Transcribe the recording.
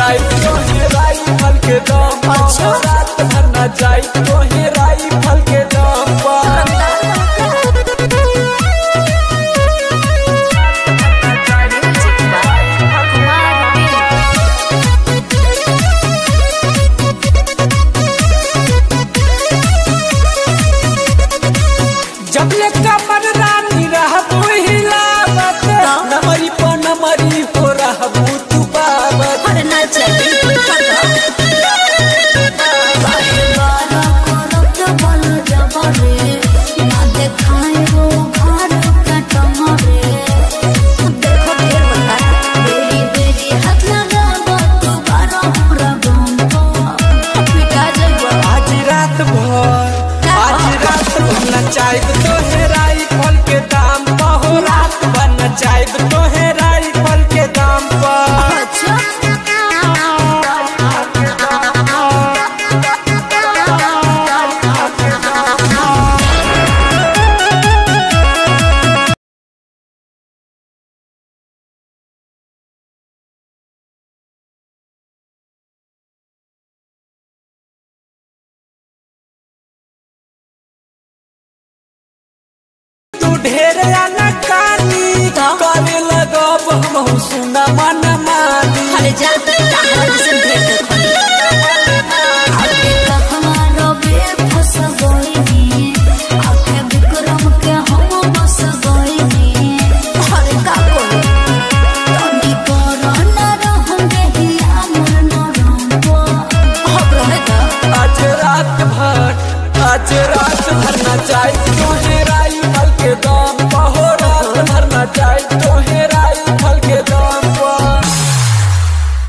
नचाई तोहे राइफल के दम पर रात भर नचाई तोहे राइफल के दम पर। जब ले कमर रानी रहबू हिलावत नमरी पर नमरी हो रहबू तू बाबत। अरे ना चली नचाइब तोहे राइफल के दाम पर हो रात भर नचाइब तोहे राइफल के दाम पर। ढेर अनकानी करे लगब हम सुना मन मानी। अरे जा ढेर विक्रम के हम बस गई। अरे का आज रात भर नचाई